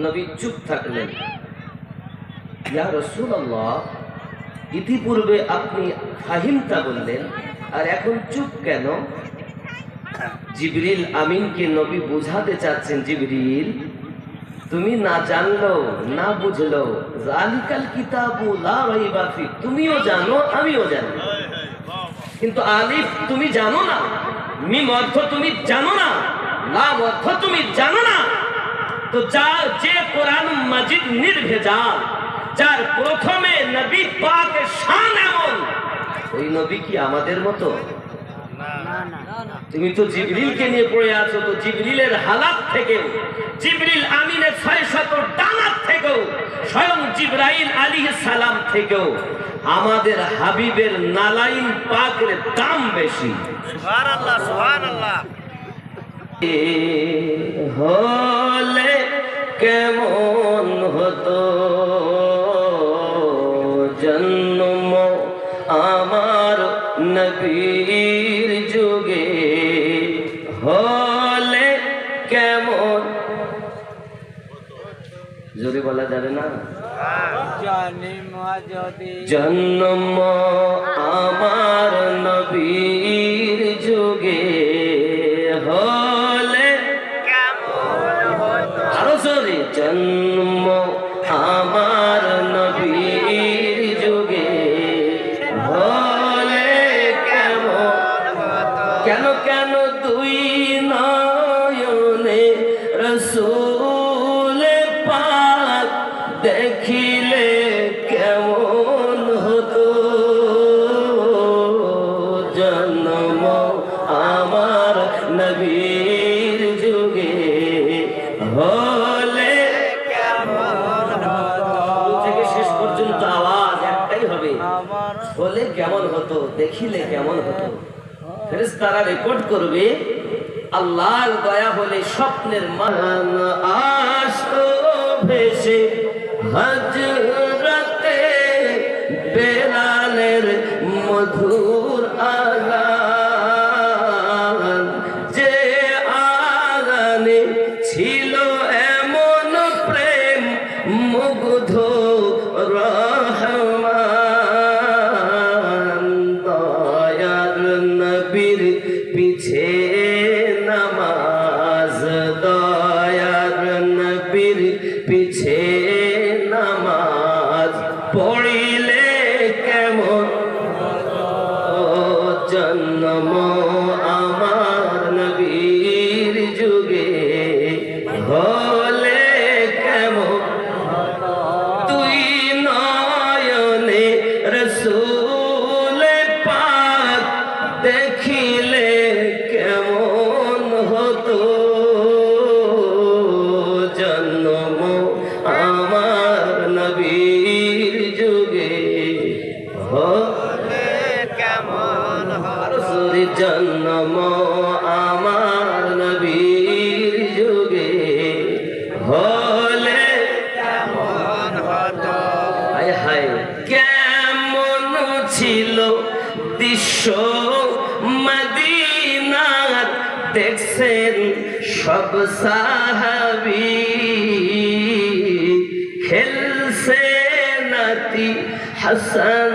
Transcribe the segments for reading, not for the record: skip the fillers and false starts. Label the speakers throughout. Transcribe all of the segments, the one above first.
Speaker 1: নবী চুপ থাকলেন। ইয়া রাসূলুল্লাহ, ইতিপূর্বে আপনি ফাহিমতা বললেন, আর এখন চুপ কেন? জিবরিল আমিনকে নবী বোঝাতে চাচ্ছেন, জিবরিল তুমি না জানলো না বুঝলো, যালিকাল কিতাবু লা রাইবা ফি, তুমিও জানো আমিও জানি, কিন্তু আলিফ তুমি জানো না, মিম অর্থ তুমি জানো না, লাম অর্থ তুমি জানো না। তো যার যে কোরআন মাজিদ নির্ভেজাল, যার প্রথমে নবী পাকের শান এমন, ওই নবী কি আমাদের মতো? তুমি তো জিবরিলকে নিয়ে পড়ে আছো, তো জিবরিলের হালাত থেকেও, জিবরিল আমিনের 600 ডানাত থেকেও, স্বয়ং জিবরাইল আলাইহিস সালাম থেকেও আমাদের হাবিবের নালাইন পাকের দাম বেশি। সুবহানাল্লাহ, সুবহানাল্লাহ। হলে কেমন হতো জন্ম আমার নবীর যুগে, হলে কেমন, জোরে বলা যাবে না, জন্ম আমার নবীর যুগে হলে কেমন হতো, আরো জোরে, জন্ম আমার নবীর যুগে হলে কেমন হতো, কেন কেন দুই নয়নে রাসূল পাক দেখিলে কেমন হতো, জন্ম আমার নবীর যুগে হলে কেমন হতো। থেকে শেষ পর্যন্ত আওয়াজ একটাই হবে, হলে কেমন হতো, দেখিলে কেমন হতো। ফেরেশতারা রেকর্ড করবে, আল্লাহর দয়া হলে স্বপ্নের মান আসতো ভেসে হযরতে বেলালের মধুর আযান, যে আযানে ছিল এমন প্রেম মুগ্ধ রহমান, দয়ার নবীর পিছে নামাজ, দয়ার নবীর পিছে নামাজ পড়িলে কেমন জন্ম আমার নবীর যুগে হলে কেমন, তুই নয়নে রাসূল পাক দেখিলে কেমন হতো, জন্ম আমার নবীর যুগে হলে কেমন হতো, জন্ম আমার নবীর যুগে হলে কেমন হতো। হায় হায় কেমন ছিল দৃশ্য মদিনাত, দেখছেন সব সাহাবী, খেলছে নাতি হাসান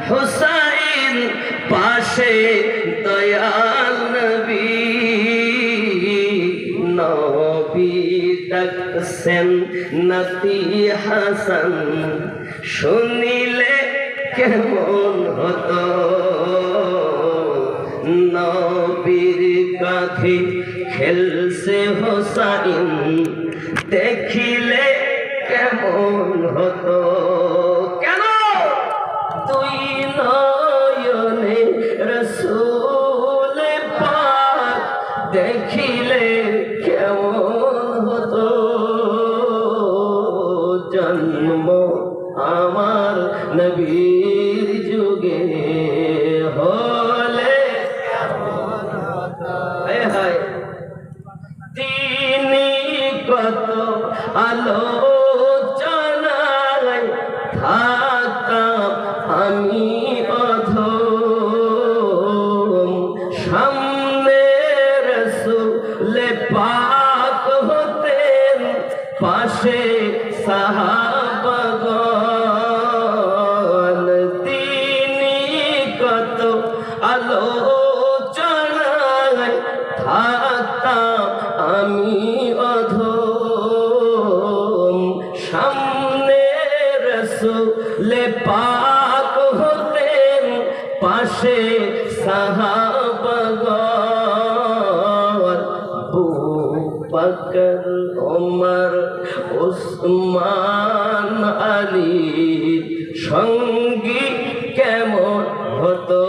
Speaker 1: হুসাইন পাশে দয়াল নবী, নবী ডাকছেন নাতি হাসান, শুনিলে কেমন হতো, নবীর কাঁধে খেলছে হুসাইন, দেখিলে কেমন হতো, কেন তুই নয়নে রাসূল পাক দেখিলে কেমন হতো, জন্ম আমার নবীর যুগে হলে কেমন হতো। হায় হায় তিনি কত আলোচনায় থাকতাম আমি অধম, সামনে রাসূল পাক হতেন পাশে থাকতাম আমি অধম, সামনে রাসূলে পাক হতেন, পাশে সাহাবাগণ, আবু বকর ওমর ওসমান আলীর সঙ্গী কেমন হতো।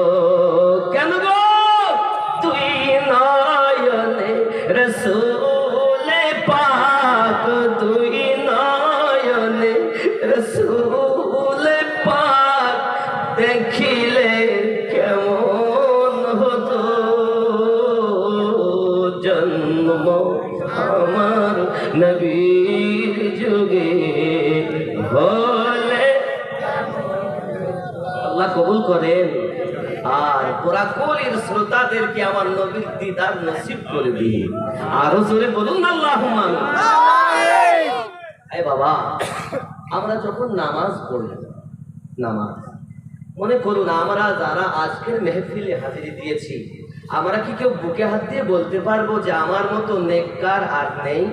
Speaker 1: কেন গো? তুই নয়নে রাসূলে পাক, তুই নয়নে রাসূলে পাক দেখিলে কেমন হতো। জন্ম আমার নবীর যুগে হলে আল্লাহ কবুল করেন। আর কোরআনের শ্রোতাদেরকে আমার নবীর দিদার নসিব করে দিন। আরো জোরে বলুন আল্লাহুম্মা আমিন। এই বাবা, আমরা যখন নামাজ পড়ি, নামাজ মনে করুন আমরা যারা আজকের মেহফিলে হাজিরি দিয়েছি, আমরা কি কেউ বুকে হাত দিয়ে বলতে পারবো যে আমার মতো নেককার আর নেই?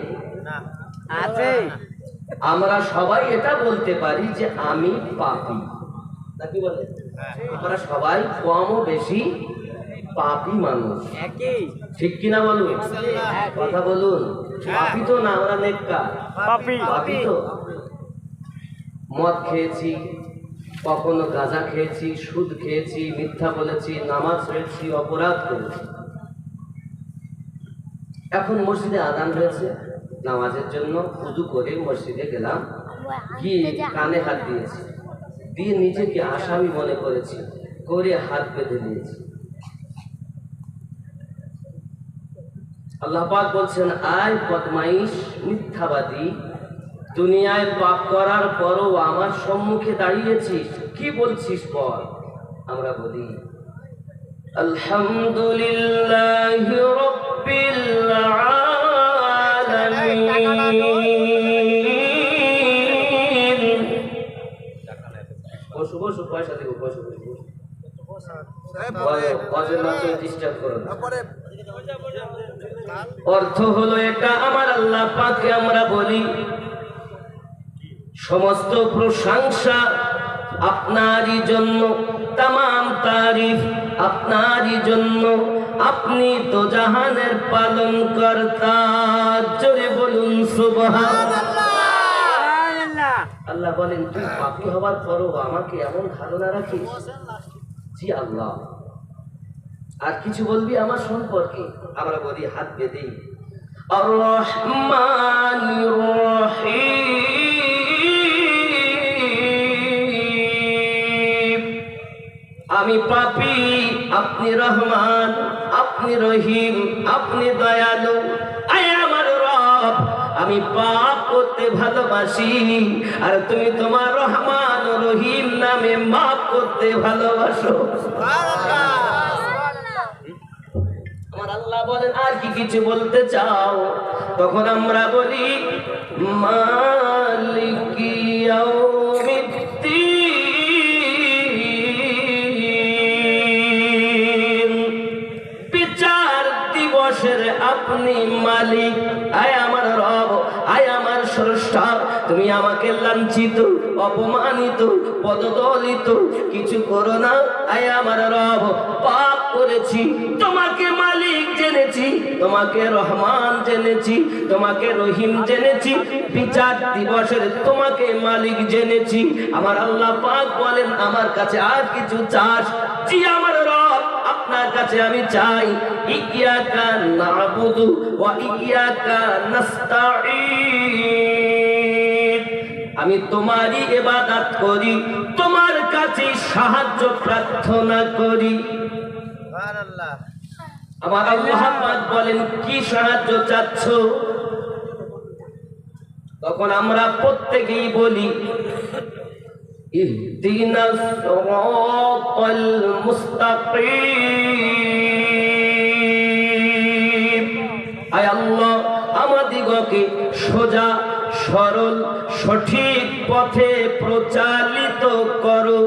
Speaker 1: আছে। আমরা সবাই এটা বলতে পারি যে আমি পাপী, নাকি বলে? আমরা সবাই কম ও বেশি পাপী মানুষ, ঠিক কিনা বলুন? কথা বলুন। পাপী তো না, আমরা নেককার। পাপী তো। মদ খেয়েছি, কখনো গাঁজা খেয়েছি, সুদ খেয়েছি, মিথ্যা বলেছি, নামাজ পড়েছি, অপরাধ করেছি। এখন মসজিদে আযান হয়েছে, নামাজের জন্য ওযু করে মসজিদে গেলাম, গিয়ে কানে হাত দিয়েছি, দিয়ে নিজেকে আসামি মনে করেছি, করে হাত বেঁধে দিয়েছি। আল্লাহ পাক বলছেন, আয় বদমাইশ, মিথ্যাবাদী, দুনিয়ায় পাপ করার পরও আমার সম্মুখে দাঁড়িয়েছিস, কি বলছিস বল? আমরা বলি আলহামদুলিল্লাহি রাব্বিল আলামিন। বসো বসো, পয়সা দেবো, বসো বসো। অর্থ হলো এটা, আমার আল্লাহ পাককে আমরা বলি সমস্ত প্রশংসা আপনারই জন্য, তামাম তারিফ আপনারই জন্য, আপনি তো জাহানের পালন কর্তা। জোরে বলুন সুবহানাল্লাহ। আল্লাহ বলেন, তুই পাপী হবার পরও আমাকে এমন ধারণা রাখিস? জি আল্লাহ। আর কিছু বলবি আমার সম্পর্কে? আমরা বলি হাত বেঁধে আর রহমানির রহিম। আমি পাপী, আপনি রহমান, আপনি রহিম, আপনি দয়ালু। আয় আমার রব, আমি পাপ করতে ভালোবাসি, আর তুমি তোমার রহমান ও রহিম নামে মাফ করতে ভালোবাসো। আমার আল্লাহ বলেন, আর কি কিছু বলতে চাও? তখন আমরা বলি মালিকি ইয়াউমিদ্দিন। বিচার দিবসের আপনি মালিক। আয় আমার রব, আয় আমার স্রষ্টা, তুমি আমাকে লাঞ্ছিত, অপমানিত, পদদলিত কিছু করো না। আয় আমার রব, পাপ করেছি, তোমাকে মালিক জেনেছি, তোমাকে রহমান জেনেছি, তোমাকে রহিম জেনেছি, বিচার দিবসের তোমাকে মালিক জেনেছি। আমার আল্লাহ পাক বলেন, আমার কাছে আর কিছু চাস? জি আমার রব, আপনার কাছে আমি চাই ইয়াকা না'বুদু ওয়া ইয়াকা নাস্তাঈন। আমি তোমারই ইবাদত করি, তোমার কাছে সাহায্য প্রার্থনা করি। সুবহানাল্লাহ। আমার আল্লাহ পাক বলেন, কি সাহায্য চাচ্ছ? তখন আমরা প্রত্যেকেই বলি ইহদিনাস সিরাতাল মুস্তাকিম। আয় আল্লাহ, আমাদিগকে সোজা সরল সঠিক পথে প্রচালিত করো।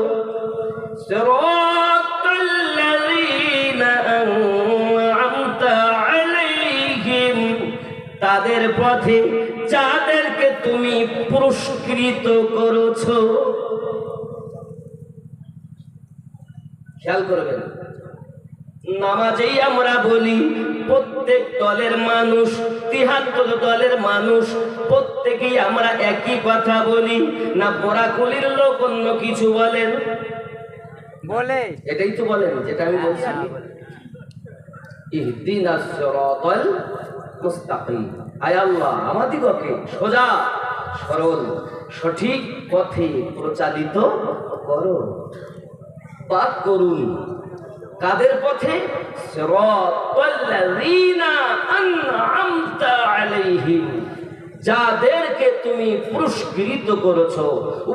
Speaker 1: সিরাতাল্লাযীনা আন'আমতা আলাইহিম তাদের পথে যাদেরকে তুমি পুরস্কৃত করেছো। খেয়াল করবেন, নামাজেই আমরা বলি প্রত্যেক দলের মানুষ, ৭৩ দলের মানুষ প্রত্যেকেই আমরা একই কথা বলি না? বোরাকুলির লোক অন্য কিছু বলেন? বলে, এটাই তো বলেন যেটা আমি বলছি, ইহদিনাস সিরাতাল মুস্তাকিম। আয় আল্লাহ, আমাদিগকে সোজা সরল সঠিক পথে প্রচালিত করো, পাক করুন। কাদের পথে? সিরাতাল্লাযীনা আন'আমতা আলাইহিম, যাদেরকে তুমি পুরস্কৃত করেছো,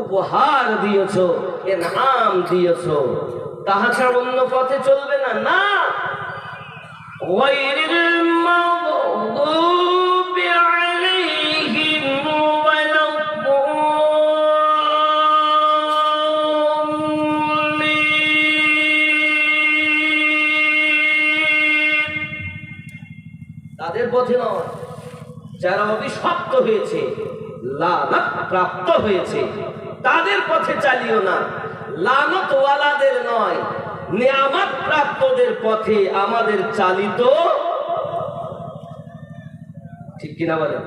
Speaker 1: উপহার দিয়েছো, ইনআম দিয়েছো। তাহা ছাড়া অন্য পথে চলবে না। না, গায়রিল মাগদুবি আলাইহিম তাদের পথে নয়, যারা অভিশপ্ত হয়েছে, লানত প্রাপ্ত হয়েছে, তাদের পথে চালিও না। লানত ওয়ালাদের নয়, নিয়ামত প্রাপ্তদের পথে আমাদের চালিত। ঠিক কিনা বলেন?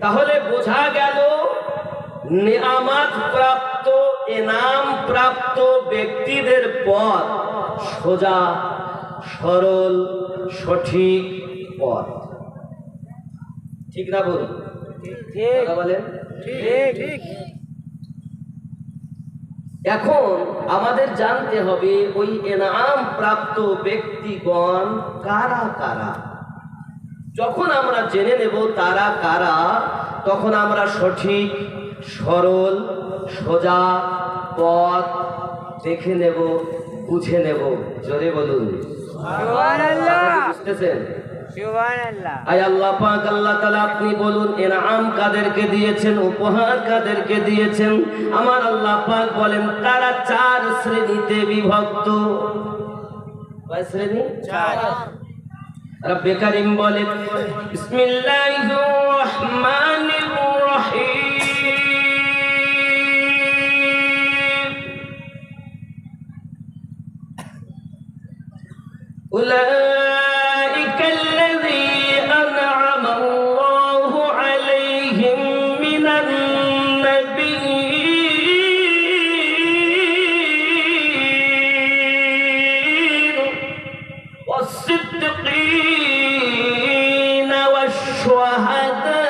Speaker 1: তাহলে বোঝা গেল নিয়ামত প্রাপ্ত, ইনাম প্রাপ্ত ব্যক্তিদের পথ সোজা সরল সঠিক পথ। ঠিক না বলুন? বলেন ঠিক। এখন আমাদের জানতে হবে ওই ইনাম প্রাপ্ত ব্যক্তিগণ কারা কারা। যখন আমরা জেনে নেব তারা কারা, তখন আমরা সঠিক সরল সোজা পথ দেখে নেব, বুঝে নেব। জোরে বলুন সুবহানাল্লাহ। বুঝতেছেন? সুবহানাল্লাহ। আয় আল্লাহ পাক, আল্লাহ তাআলা আপনি বলুন ইনাম কাদেরকে দিয়েছেন, উপহার কাদেরকে দিয়েছেন। আমার আল্লাহ পাক বলেন তারা 4 শ্রেণীতে বিভক্ত। কয় শ্রেণী? 4। রব্বে কারীম বলেন বিসমিল্লাহির রহমানির রহিম, উলাইকাল্লাযী আন'আমা আল্লাহু আলাইহিম মিনান নাবিয়্যিন ওয়াস-সিদ্দীকিন ওয়াশ-শুহাদাء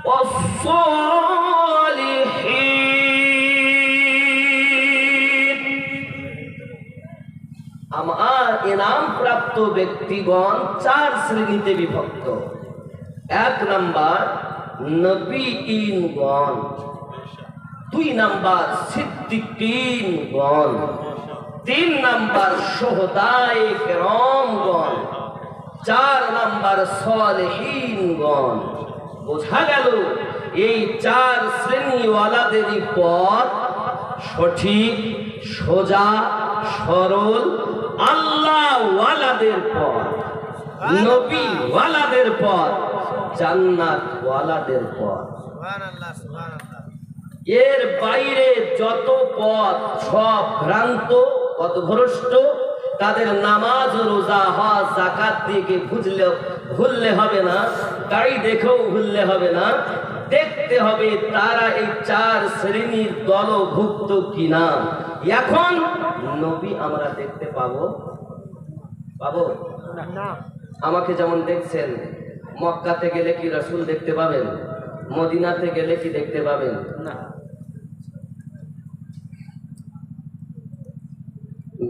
Speaker 1: ওয়াস-সালিহিন। আমার ইনাম প্রাপ্ত ব্যক্তিগণ 4 শ্রেণীতে বিভক্ত। 1 নাম্বার নবীগণ, 2 নাম্বার সিদ্দিকীনগণ, 3 নাম্বার শুহাদায়ে কেরামগণ, 4 নাম্বার সালেহীনগণ। বোঝা গেল এই 4 শ্রেণীওয়ালাদেরই পথ সঠিক সোজা সরল, আল্লাহ ওয়ালাদের পথ, নবী ওয়ালাদের পথ, জান্নাত ওয়ালাদের পথ। সুবহানাল্লাহ সুবহানাল্লাহ। এর বাইরে যত পথ সব ভ্রান্ত, পথভ্রষ্ট। তাদের নামাজ রোজা হজ যাকাত থেকে ভুললে হবে না, গাড়ি দেখেও ভুললে হবে না। দেখতে হবে তারা এই 4 শ্রেণীর দলভুক্ত কিনা। এখন নবী আমরা দেখতে পাবো না? আমাকে যেমন দেখছেন, মক্কাতে গেলে কি রাসূল দেখতে পাবেন? মদিনাতে গেলে কি দেখতে পাবেন? না।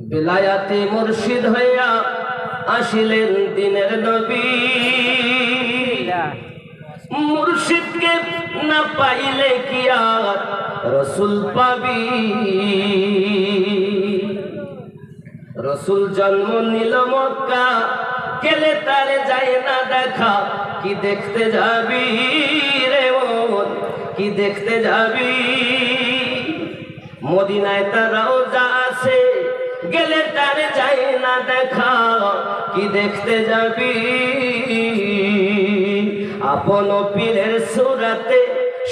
Speaker 1: বিলায়াতে মুর্শিদ হইয়া আসিলেন দিনের নবী, মুর্শিদকে না পাইলে কি আর রাসূল পাবি? রাসূল জন্ম নিল মক্কা, গেলে তারে যায় না দেখা। কি দেখতে যাবি রে মন, কি দেখতে যাবি? মদিনায় তার রওজা আছে, গেলে তারে যায় না দেখা। কি দেখতে যাবি আপন পীরের সুরাতে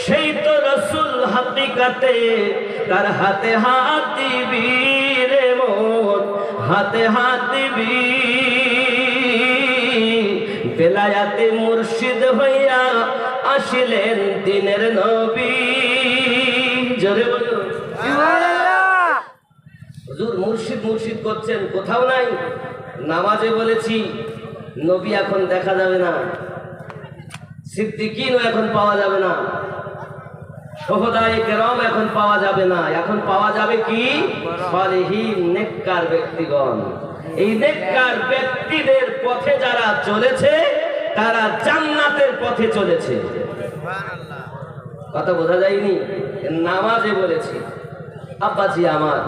Speaker 1: সেই তো রাসূল হাকিকাতে তার হাতে হাত দিবি রে মন হাতে হাত দিবি বেলায়াতে মুর্শিদ হইয়া আসিলেন দিনের নবী জোরে বলুন সুবহানাল্লাহ হুজুর মুর্শিদ মুর্শিদ করছেন কোথাও নাই নামাজে বলেছি নবী এখন দেখা যাবে না সিদ্দিকীনও এখন পাওয়া যাবে না শহদায়ে কেরাম এখন পাওয়া যাবে না এখন পাওয়া যাবে কি সালেহীন নেককার ব্যক্তিগণ এই নেককার ব্যক্তিদের পথে যারা চলেছে তারা জান্নাতের পথে চলেছে সুবহানাল্লাহ কথা বোঝা যায়নি নামাজে বলেছি আব্বাজি আমার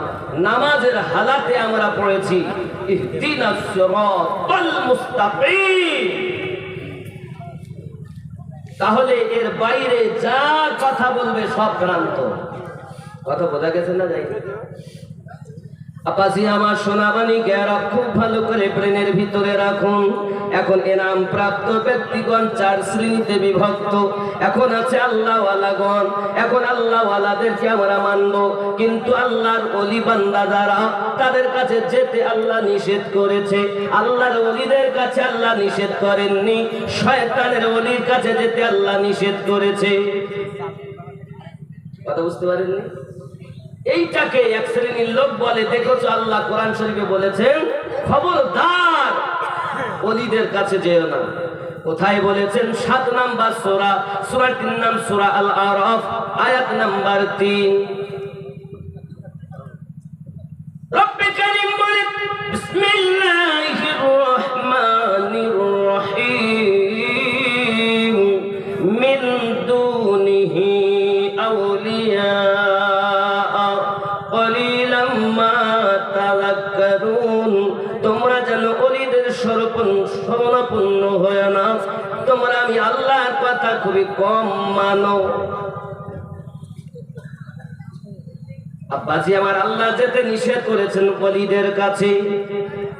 Speaker 1: নামাজের হালাতে আমরা পড়েছি ইহদিনাস সিরাতাল মুস্তাকিম তাহলে এর বাইরে যা কথা বলবে সব ভ্রান্ত কথা বোঝা গেছে না যাই আপাজি আমার সোনাবানি জ্ঞান খুব ভালো করে ব্রেনের ভিতরে রাখুন এখন এনাম প্রাপ্ত ব্যক্তিগণ 4 শ্রেণীতে বিভক্ত এখন আছে আল্লাহওয়ালাগণ এখন আল্লাহওয়ালাদেরকে আমরা মানব কিন্তু আল্লাহর ওলি বান্দা যারা তাদের কাছে যেতে আল্লাহ নিষেধ করেছে আল্লাহর ওলিদের কাছে আল্লাহ নিষেধ করেননি শয়তানের ওলির কাছে যেতে আল্লাহ নিষেধ করেছে কথা বুঝতে পারেননি এইটাকে এক শ্রেণীর লোক বলে দেখেছো আল্লাহ কোরআন শরীফে বলেছেন খবরদার ওলিদের কাছে যেও না কোথায় বলেছেন 7 নাম্বার সূরা সূরাটির নাম সূরা আল আরাফ আয়াত নাম্বার 3 রব্বে কারীম বলেন বিসমিল্লাহির রহমানির রহিম মিন দুনিহি আউলিয়া তোমরা যেন ওলিদের শরণাপন্ন হয় না তোমরা আমি আল্লাহর কথা খুবই কম মানো আব্বাজি আমার আল্লাহ যেতে নিষেধ করেছেন ওলিদের কাছে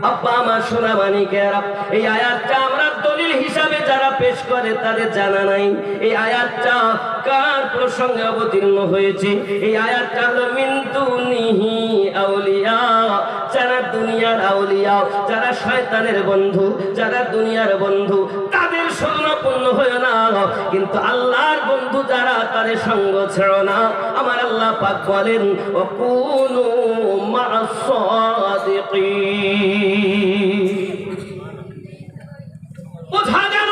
Speaker 1: আব্বা আমার সোনা মানিকেরা এই আয়াতটা আমরা দলিল হিসাবে যারা পেশ করে তাদের জানা নাই এই আয়াতটা কার প্রসঙ্গে অবতীর্ণ হয়েছে এই আয়াতটা হলো মিন দুনিহি আউলিয়া যারা দুনিয়ার আউলিয়া যারা শয়তানের বন্ধু যারা দুনিয়ার বন্ধু তাদের শরণাপন্ন হয় না কিন্তু আল্লাহর বন্ধু যারা তাদের সঙ্গ ছেড়ো না আমার আল্লাহ পাক বলেন ওয়াকুনু মা'আস সাদিকিন বোঝা গেল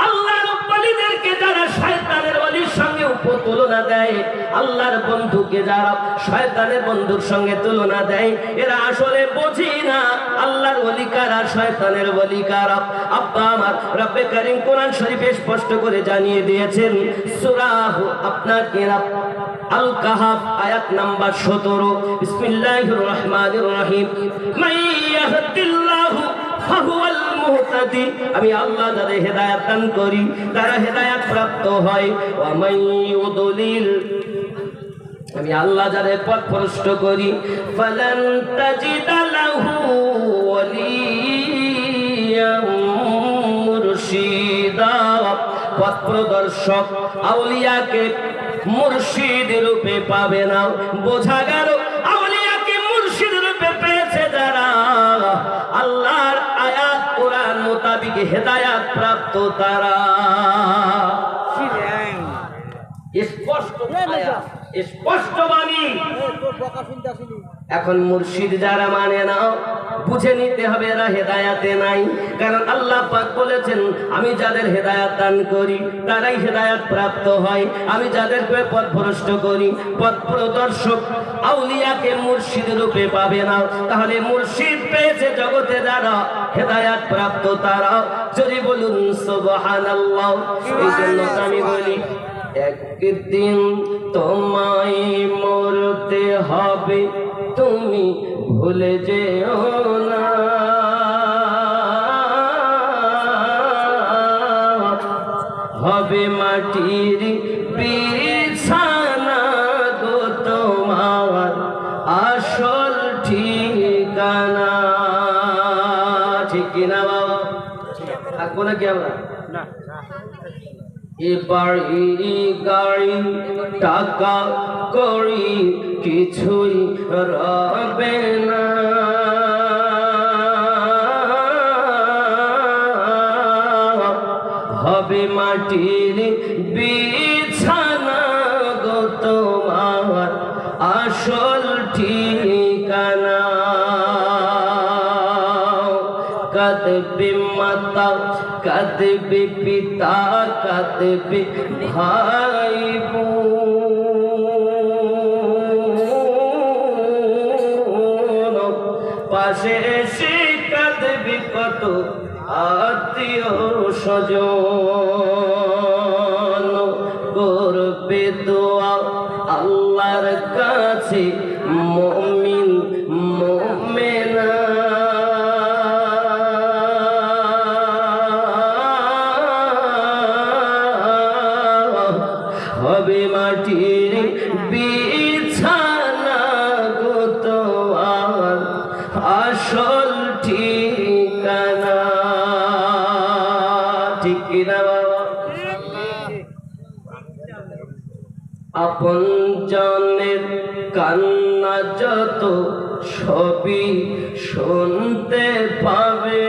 Speaker 1: আল্লাহর ওলিদেরকে যারা শয়তানের ওলির সঙ্গে তুলনা দেয় আল্লাহর বন্ধুকে যারা শয়তানের বন্ধুর সঙ্গে তুলনা দেয় এরা আসলে বোঝে না আল্লাহর ওলি কারা শয়তানের ওলি কারা আব্বা আমার রব্বে কারীম কোরআন শরীফে স্পষ্ট করে জানিয়ে দিয়েছেন সূরা আপনার কিরাত আল কাহাফ আয়াত নাম্বার 17 বিসমিল্লাহির রহমানির রহিম মাইয়াহদিল্লাহু ফাহুয়াল মুহতাদি আমি আল্লাহ যাদের হেদায়েত দান করি তারা হেদায়েত প্রাপ্ত হয় ওয়া মাইয়ুদলিল আমি আল্লাহ যাদের পথ ভ্রষ্ট করি ফালান তাজিদা লাহু ওয়ালিয়াম মুরশিদা পথ প্রদর্শক আউলিয়াকে মুর্শিদ রূপে পাবে না বোঝা গেল আউলিয়াকে মুর্শিদ রূপে পেয়েছে যারা আল্লাহর আয়াত কোরআন মোতাবিক হেদায়েত প্রাপ্ত তারা স্পষ্ট আয়াত স্পষ্ট বাণী এখন মুর্শিদ যারা মানে না বুঝে নিতে হবে এরা হেদায়েতে নাই কারণ আল্লাহ পাক বলেছেন আমি যাদের হেদায়েত দান করি তারাই হেদায়েত প্রাপ্ত হয় আমি যাদেরকে পথভ্রষ্ট করি পথ প্রদর্শক আউলিয়াকে মুর্শিদ রূপে পাবে না তাহলে মুর্শিদ পেয়েছে জগতে যারা হেদায়েত প্রাপ্ত তারা যদি বলুন সুবহানাল্লাহ এই জন্য আমি বলি একদিন তোমায় মরতে হবে তুমি ভুলে যেও না হবে মাটির বিছানা গো তোমার আসল ঠিকানা ঠিক কিনা বাবা? থাকবো নাকি আমরা? এবার গাড়ি টাকা করি কিছুই রবে না, হবে মাটির বিছানা গো তোমার আসল ঠিকানা। কাঁদবে মাতা, কাঁদবে পিতা, কাঁদবে ভাই বোন, পাশে এসে কাঁদবে কত আত্মীয় স্বজন। করবে দোয়া আল্লাহর কাছে মুমিন মুমিনা, হবে মাটির বিছানা গো তোমার আসল ঠিকানা। ঠিক কিনা বাবা? আপন জনের কান্না যত সবই শুনতে পাবে,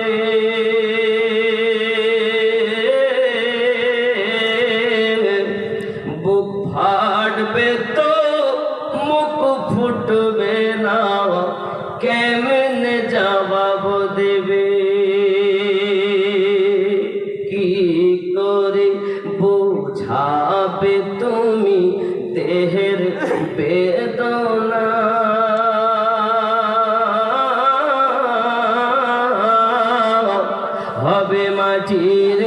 Speaker 1: বুক ফাটবে তো মুখ ফুটবে না, কেমনে জবাব দেবে? কি করে বোঝাবে তুমি দেহের বেদনা? হবে মাটির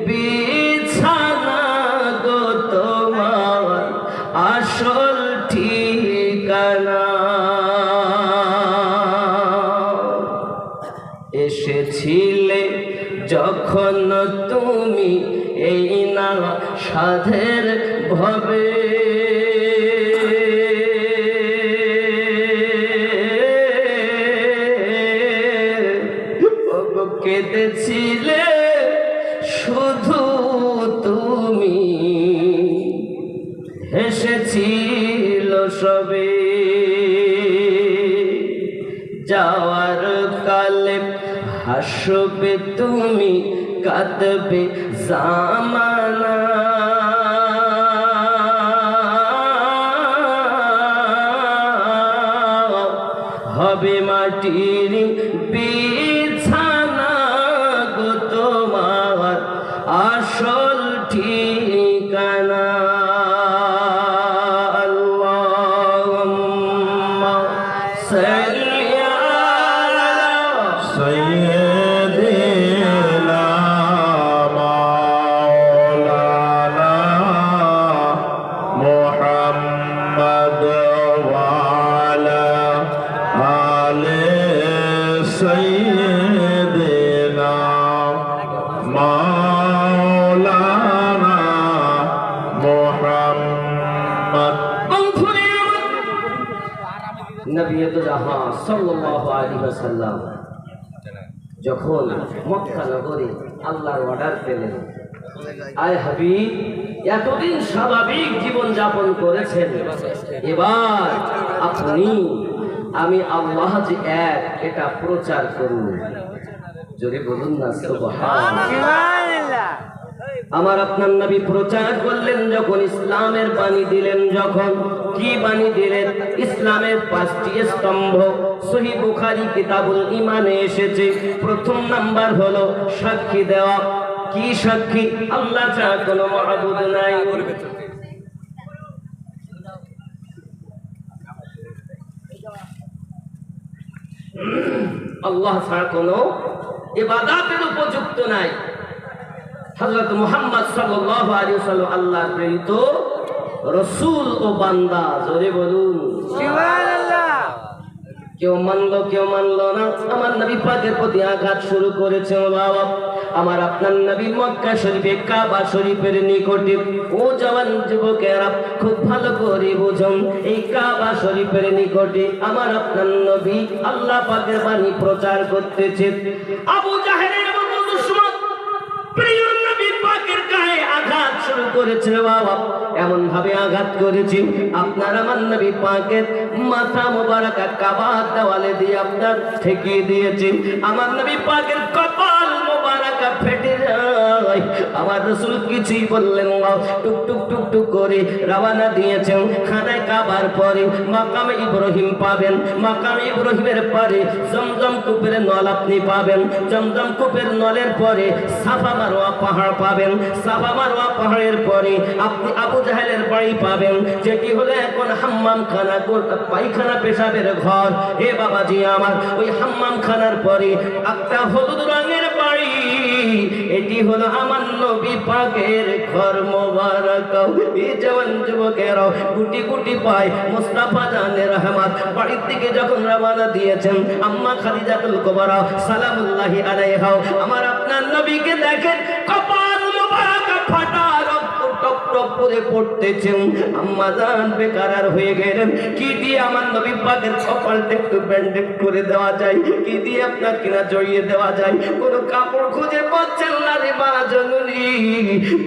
Speaker 1: বিছানা গো তোমার আসল ঠিকানা। এসেছিলে যখন তুমি এই না সাধের ভবে, কেঁদেছিলে শুধু তুমি, হেসেছিল সবে। যাওয়ার কালে হাসবে তুমি, কাঁদবে জামানা, হবে মাটির বিছানা গো তোমার আসল ঠিকানা। আল্লাহুম্মা সাল্লি আলা
Speaker 2: সাইয়্যিদিনা মাওলানা মুহাম্মদ ওয়া আলা আলি সাইয়্যিদিনা মাওলানা মুহাম্মদ।
Speaker 1: নবী তো জাহান সাল্লাল্লাহু আলাইহি ওয়াসাল্লাম যখন মক্কা নগরে আল্লাহর অর্ডার পেলেন, আয় হাবিব এতদিন স্বাভাবিক জীবন যাপন করেছেন, এবার আপনি আমি আল্লাহ যে এক এটা প্রচার করুন। জোরে বলুন না সুবহানাল্লাহ। আমার আপনার নবী প্রচার করলেন যখন, ইসলামের বাণী দিলেন যখন, কি বাণী দিলেন? ইসলামের 5টি স্তম্ভ সহিহ বুখারী কিতাবুল ঈমানে এসেছে। প্রথম নাম্বার হলো সাক্ষী দেওয়া। কি সাক্ষী? আল্লাহ ছাড়া কোনো মাবুদ নাই। আল্লাহ ছাড়া কোনো ইবাদতের উপযুক্ত নাই। হযরত মুহাম্মদ সাল্লাল্লাহু আলাইহি ওয়াসাল্লাম আল্লাহর প্রেরিত রাসূল ও বান্দা। জোরে বলুন সুবহানাল্লাহ। কেউ মানলো না। আমার নবী পাকের প্রতি আঘাত শুরু করেছে। ও বাবা, আমার আপনার নবী মক্কা শরীফে কাবা শরীফের নিকটে, ও জওয়ান যুবকেরা খুব ভালো করে বুঝুন, এই কাবা শরীফের নিকটে আমার আপনার নবী আল্লাহ পাকের বাণী প্রচার করতেছে। আবু জাহেলের মতো দুশমন প্রিয় নবী পাকের গায়ে আঘাত শুরু করেছে। বাবা, এমন ভাবে আঘাত করেছে, আপনার আমার নবী পাকের মাথা মোবারকা কাবার দেওয়ালে দিয়ে আপনার ঠেকিয়ে দিয়েছে। আমার নবী পাকের কপাল মোবারকা ফেটে যায়। আমার রাসূল কিছুই বললেন না, টুক টুক টুক টুক করে রওনা দিয়েছেন খানায় কাবার পরে মাকামে ইব্রাহিম পাবেন। মাকামে ইব্রাহিমের পরে জমজম কূপের নল আপনি পাবেন। জমজম কূপের নলের পরে সাফা মারওয়া পাহাড় পাবেন। সাফা মারওয়া পাহাড়ের পরে আপনি আবু জাহেলের বাড়ি পাবেন, যেটি হলো এখন হাম্মাম খানা, পায়খানা পেশাবের ঘর। হে বাবাজি আমার, ওই হাম্মাম খানার পরে একটা হলুদ রঙের বাড়ি, এটি হলো আমার নবী পাকের ঘর মোবারক। এই জওয়ান যুবকেরা গুটি গুটি পায় মুস্তাফা জানের রহমত বাড়ির দিকে যখন রওনা দিয়েছেন, আম্মা খাদিজাতুল কুবরা সালামুল্লাহি আলাইহা আমার আপনার নবীকে দেখেন কপাল মোবারক ফাটা, রক্ত টপ টপ করে পড়তেছেন। আম্মা জান বেকারার হয়ে গেলেন, কি দিয়ে আমার নবী পাকের কপালটা একটু ব্যান্ডেজ করে দেওয়া যায়, কি দিয়ে আপনার কিনা জড়িয়ে দেওয়া যায়, কোন কাপড় খুঁজে পাচ্ছেন না রে মা জননী।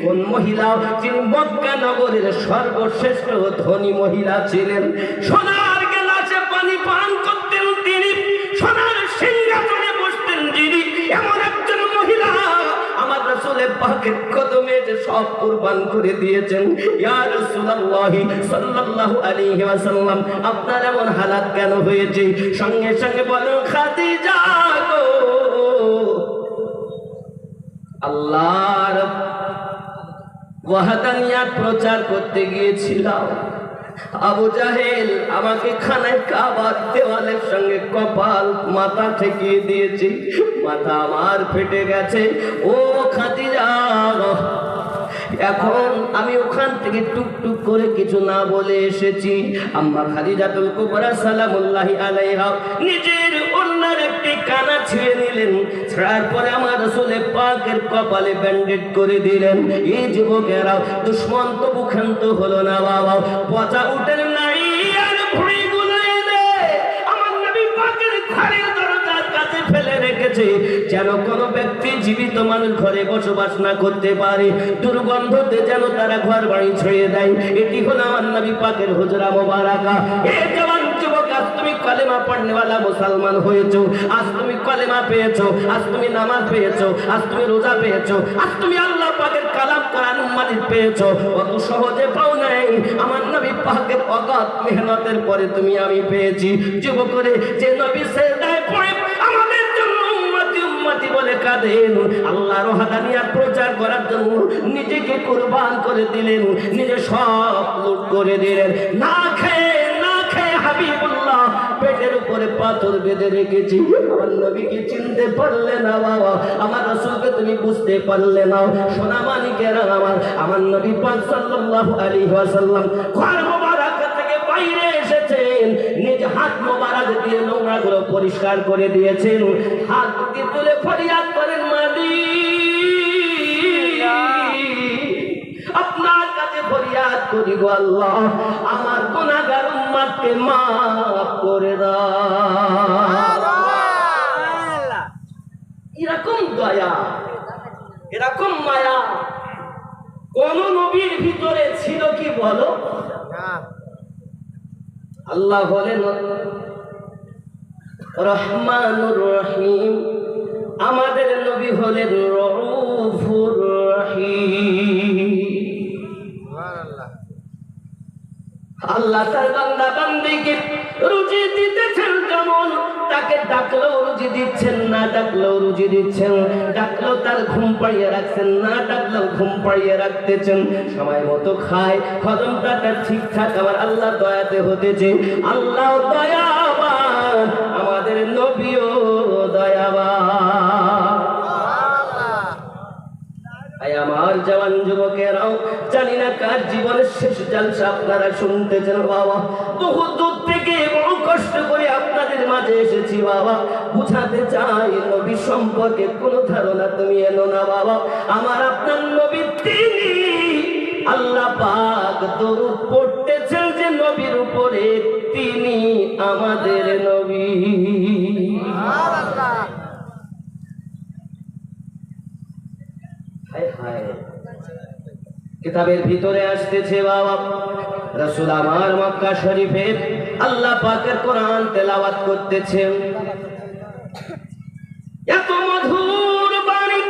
Speaker 1: কোন মহিলা যিনি মক্কা নগরের সর্বশ্রেষ্ঠ ধনী মহিলা ছিলেন, সোনার গেলাসে পানি পান করতেন তিনি, সোনার সিংহাসনে বসতেন যিনি, এমন একজন মহিলা আমার রাসূলের পাকের কদমে যে সব কুরবান করে দিয়েছেন। ইয়া রাসূলুল্লাহ সাল্লাল্লাহু আলাইহি ওয়াসাল্লাম, আপনার এমন হালাত কেন হয়েছে? সঙ্গে সঙ্গে বলেন, খাদিজা গো, আল্লাহর ওয়াহদানিয়াত প্রচার করতে গিয়েছিলাম, আবু জাহেল আমাকে খানায় কাবার দেওয়ালের সঙ্গে কপাল মাথা ঠেকিয়ে দিয়েছে, মাথা আমার ফেটে গেছে। ও খাদিজা, এখন আমি ওখান থেকে টুকটুক করে কিছু না বলে এসেছি। আম্মা খাদিজাতুল কুবরা সালামুল্লাহি আলাইহা নিজের ওড়নার একটি কানা ছিঁড়ে নিলেন, ছাড়ার পরে আমার রাসূলের পাকের কপালে ব্যান্ডেজ করে দিলেন। এই যুবকেরা দুশ্মন তবু ক্ষান্ত হলো না বাবা, পচা উঠেন নাই আর ভুঁড়িগুলো এনে আমার নবী পাকের ঘরের দরজার কাছে ফেলে রেখেছে, যেন কোনো ব্যক্তি জীবিত মানুষ ঘরে বসবাস না করতে পারে, দুর্গন্ধতে যেন তারা ঘর বাড়ি ছেড়ে দেয়। এটি হলো আমার নবী পাকের হুজরা মোবারকা। এ জওয়ান যুবক, আজ তুমি কলেমা পড়নেওয়ালা মুসলমান হয়েছো, আজ তুমি কলেমা পেয়েছো, আজ তুমি নামাজ পেয়েছো, আজ তুমি রোজা পেয়েছো, আজ তুমি আল্লাহ পাকের কালাম কোরআন মাজিদ পেয়েছো। অত সহজে পাও নাই, আমার নবী পাকের অগাধ মেহনতের পরে তুমি আমি পেয়েছি। যুবকরে যে নবী সেজদায় পড়ে আমাদের জন্য উম্মতি উম্মতি বলে কাঁদেন, আল্লাহর ওয়াহদানিয়াত প্রচার করার জন্য নিজেকে কুরবান করে দিলেন, নিজে সব লুট করে দিলেন। না খেয়ে হাবিবুল্লাহ পেটের উপরে পাথর বেঁধে রেখেছি। আমার নবীকে চিনতে পারলে না বাবা, আমার রাসূলকে তুমি বুঝতে পারলে না। সোনা মানিকেরা আমার নবী পাক সাল্লাল্লাহু আলাইহি ওয়াসাল্লাম ঘর মোবারক থেকে বাইরে এসেছেন, নিজ হাত মোবারক দিয়ে নোংরাগুলো পরিষ্কার করে দিয়েছেন, হাত দিয়ে তুলে ফরিয়াদ করেন, মালিক আপনার কাছে ফরিয়াদ করি গো আল্লাহ, আমার গুনাহগার উম্মতকে মাফ করে দাও। এরকম দয়া, এরকম মায়া কোন নবীর ভিতরে ছিল কি বলো? আল্লাহ বলেন রহমানুর রহিম, আমাদের নবী হলেন রউফুর রহিম। আল্লাহ তার বান্দা বান্দিকে রুজি দিতেছেন, যেমন তাকে ডাকলেও রুজি দিচ্ছেন, না ডাকলেও রুজি দিচ্ছেন, ডাকলেও তার ঘুম পাড়িয়ে রাখছেন, না ডাকলেও ঘুম পাড়িয়ে রাখতেছেন, সময় মতো খায়, হজমটা তার ঠিকঠাক আমার আল্লাহ দয়াতে হতেছে। আল্লাহ দয়াবান, আমাদের নবীও দয়াবান। আমার জওয়ান যুবকেরাও জানি না কার জীবনের শেষ জলসা আপনারা শুনতেছেন বাবা, বহু দূর থেকে বড় কষ্ট করে আপনাদের তোমাদের মাঝে এসেছি বাবা, বুঝাতে চাই নবী সম্পর্কে কোনো ধারণা তুমি এনো না বাবা। আমার আপনার নবী তিনি, আল্লাহ পাক দরুদ পড়তেছেন যে নবীর উপরে, তিনি আমাদের নবী। হায় হায়, কিতাবের ভিতরে আসতেছে বাবা, রাসূল আমার মক্কা শরীফে আল্লাহ পাকের কোরআন তেলাওয়াত করতেছেন। এত মধুর বাণী,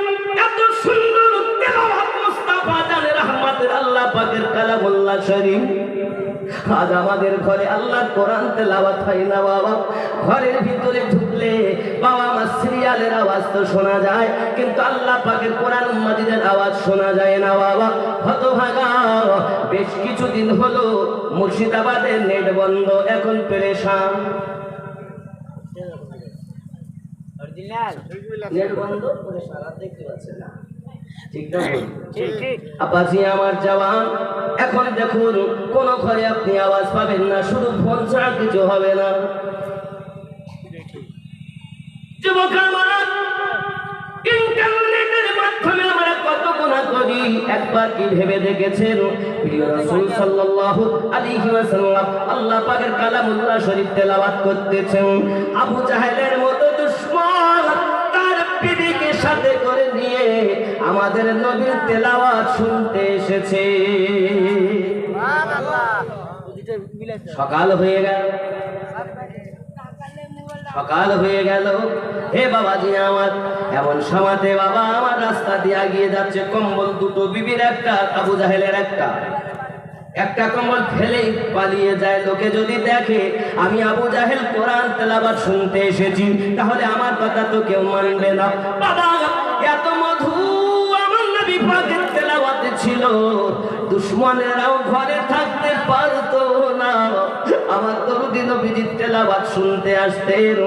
Speaker 1: এত সুন্দর তেলাওয়াত, মুস্তাফা জানের রহমতের আল্লাহ পাকের কালামুল্লাহ শরীফ। আজ আমাদের ঘরে আল্লাহর কোরআন তেলাওয়াত হয় না বাবা। ঘরের ভিতরে ঢুকলে বাবা আমার সিরিয়ালের আওয়াজ তো শোনা যায়, কিন্তু আল্লাহ পাকের কোরআন মাজিদের আওয়াজ শোনা যায় না বাবা। হতভাগা, বেশ কিছুদিন হলো মুর্শিদাবাদের নেট বন্ধ, এখন পেরেশান। নেট বন্ধ, পেরেশান, আর দেখতে পাচ্ছেন না। ঠিক না? আপাজি আমার জওয়ান, এখন দেখুন কোন ঘরে আপনি আওয়াজ পাবেন না, শুধু ফোন ছাড়া কিছু হবে না। যুবক আমার, ইন্টারনেটের মাধ্যমে আমরা কত গুনাহ করি, একবার কি ভেবে দেখেছেন? প্রিয় রাসূল সাল্লাল্লাহু আলাইহি ওয়াসাল্লাম আল্লাহ পাকের কালামুল্লাহ শরীফ তেলাওয়াত করতেছেন, আবু জাহেলের মতো দুশমন তার পিঠে সাথে করে নিয়ে আমাদের নবীর তেলাওয়াত শুনতে এসেছে। সকাল হয়ে গেল, সকাল হয়ে গেল। হে বাবাজি আমার, এমন সময়তে বাবা আমার রাস্তা দিয়ে এগিয়ে যাচ্ছে, কম্বল দুটো, বিবির একটা, আবু জাহেলের একটা। একটা কম্বল ফেলেই পালিয়ে যায়। লোকে যদি দেখে আমি আবু জাহেল কোরআন তেলাওয়াত শুনতে এসেছি, তাহলে আমার কথা তো কেউ মানবে না। বাবা, এত মধু আমার নবী পাকের তেলাওয়াতে ছিল, দুশমনেরাও ঘরে থাকতে পারতো না। আমার দরুদি নবীজির তেলাওয়াত শুনতে আসতেন।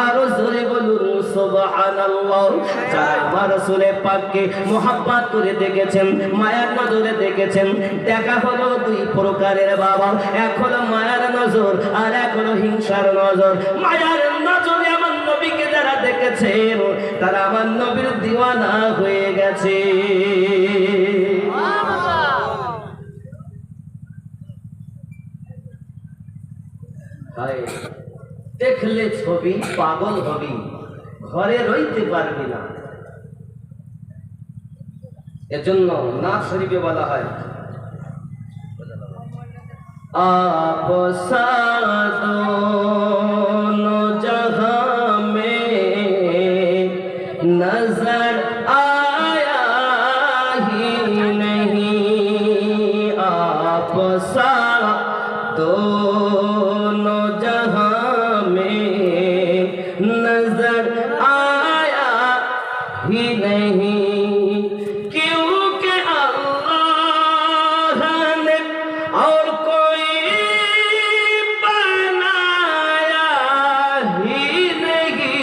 Speaker 1: আরো জোরে বলুন সুবহানাল্লাহ। যারা আমার রাসূল পাককে মুহাব্বত করে দেখেছেন, মায়ার নজরে দেখেছেন, দেখা হলো দুই প্রকারের বাবা, এক হলো মায়ার নজর, আর এক হলো হিংসার নজর। মায়ার নজরে আমার নবীকে যারা দেখেছেন, তারা আমার নবীর দিওয়ানা হয়ে গেছে। দেখলে ছবি পাগল হবি, ঘরে রইতে পারবি না। এজন্য নাথ শরীফে বলা হয়, आप साथ दोनों जहां में नजर आया ही नहीं, आप साथ दोनों जहां में नजर आया ही नहीं, क्योंकि अल्लाह ने और कोई बनाया ही नहीं,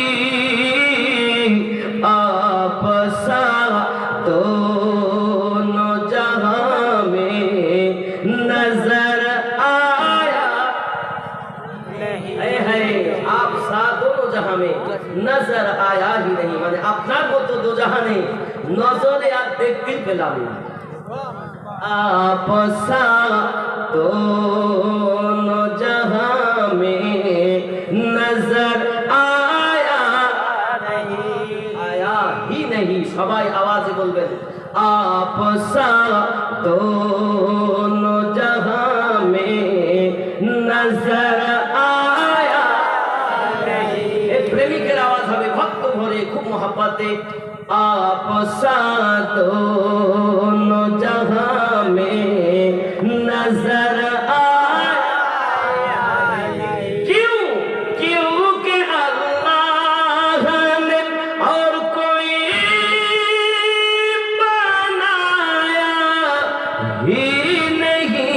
Speaker 1: आप सा दोनों जहां में नजर आया नहीं। आप सा दोनों जहां में नजर आया ही नहीं, মানে আপনার মতো দো জাহানে নজরে আর দেখতে পেলাম না। आप सा दोनों जहां में नजर आया नहीं, आया ही नहीं। সবাই আওয়াজে বলবেন, आप सा दोनों जहां में नजर आया नहीं। এই প্রেমিকের আওয়াজ হবে ভক্ত ভরে, খুব মহব্বতে। आप सा दोनों जहां में नजर आया नहीं, क्यों? क्योंकि अल्लाह ने और कोई बनाया ही नहीं,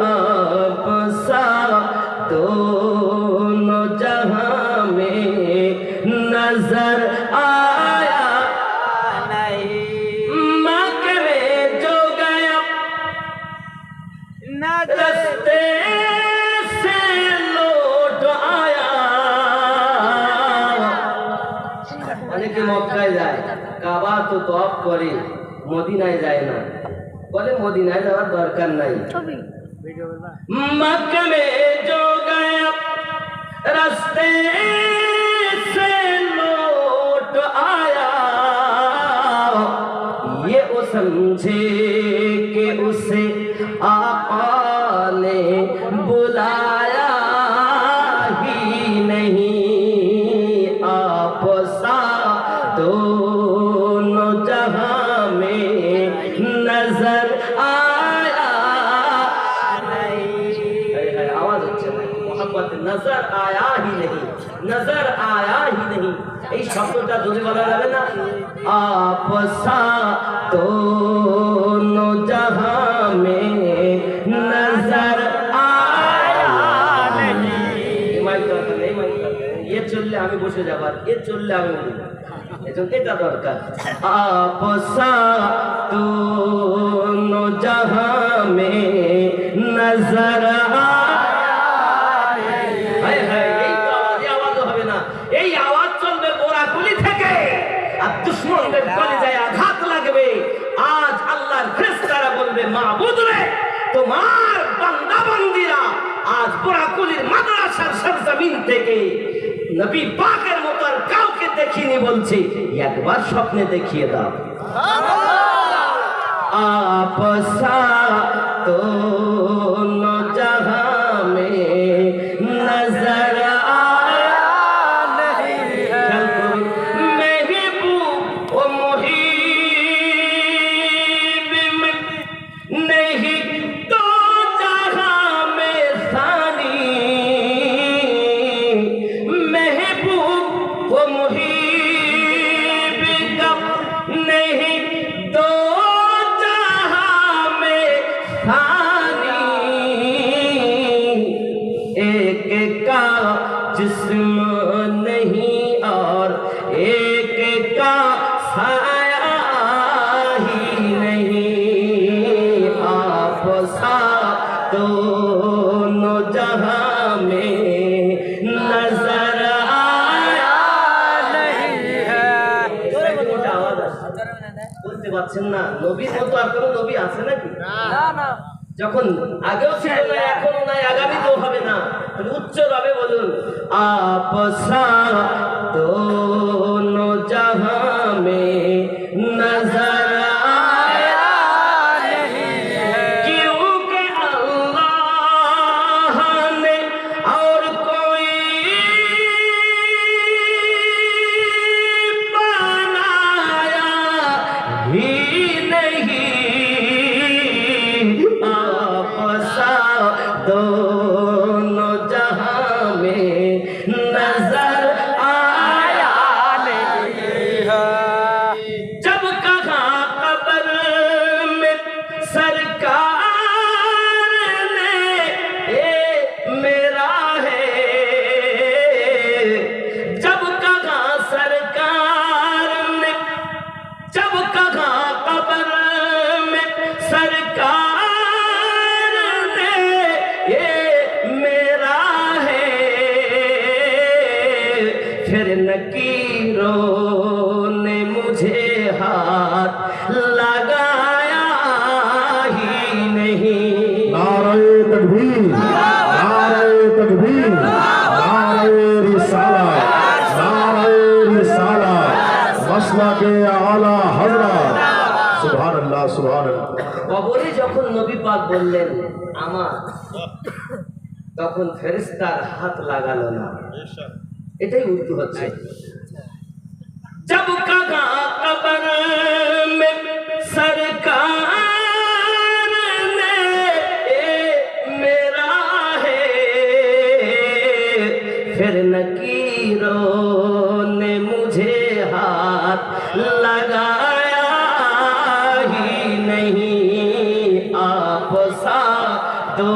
Speaker 1: आप सा दोनों जहां में नजर आया नहीं। मक्के में থেকে মক্কায় যায়, কাবা তো তওয়াফ করে, মদিনায় যায় না। বলে মদিনায় যাওয়ার দরকার নাই। मक्के में जो गया रास्ते से लौट आया, ये वो समझे कि उसे आका ने बुलाया ही नहीं। आप सा दोनों जहां में नजर आया नजर आया ही नहीं, नजर आया ही नहीं। এই শব্দটা জোরে বলা যাবে না? आप सा दोनों जहां में नजर आया नहीं। এই মাইক দরকার নেই, মাইক দরকার নেই। এ চললে আমি বসে যাব, আর এ চললে আমি বসে যাব। এজন্য এটা দরকার। आप सा दोनों जहां में नजर आया। এই আওয়াজ চলবে বোরাকুলি থেকে, আর দুশমনদের কলিজায় আঘাত লাগবে। আজ আল্লাহর ফেরেশতারা বলবে, মাবুদ রে, তোমার বান্দা বান্দীরা আজ বোরাকুলির মাদ্রাসার সরজমিন থেকে নবী পাকের মতো আর কাউকে দেখিনি বলছে, একবার স্বপ্নে দেখিয়ে দাও। आप सा दोनों जहां में नजर जिस्म नहीं और एक का साया ही नहीं। आप सा दोनों जहां में नजर आया नहीं है। বলতে পারছেন না? নবীর মতো আর কোনো নবী আছে নাকি? না। যখন আগেও ছিল না, এখনো নাই, আগামীতেও হবে না। উচ্চ ভাবে বলুন, आप सा दोनों जहां में नजर आया नहीं है। क्योंकि अल्लाह ने और कोई बनाया ही नहीं। आप सा दोनों जहां में नजर आया नहीं है। जब कहा कब्र में सरकार ने ए मेरा है, जब कहा सरकार ने, जब कहा कब्र में सरकार ने ये मेरा है, फिर नकीरों ने मुझे हाथ लगाया ही नहीं।
Speaker 2: नारे तकबीर, नारे तकबीर, नारे रिसालत, नारे रिसालत, मसला के आला हजरत। सुभान अल्लाह, सुभान अल्लाह।
Speaker 1: কবরে যখন নবী পাক বললেন আমার, তখন ফেরেশতার হাত লাগালো না। এটাই উর্দু হচ্ছে। जब कहा कब्र में सरकार ने ए मेरा है, फिर नकीरों ने मुझे हाथ लगाया ही नहीं। आप सा दो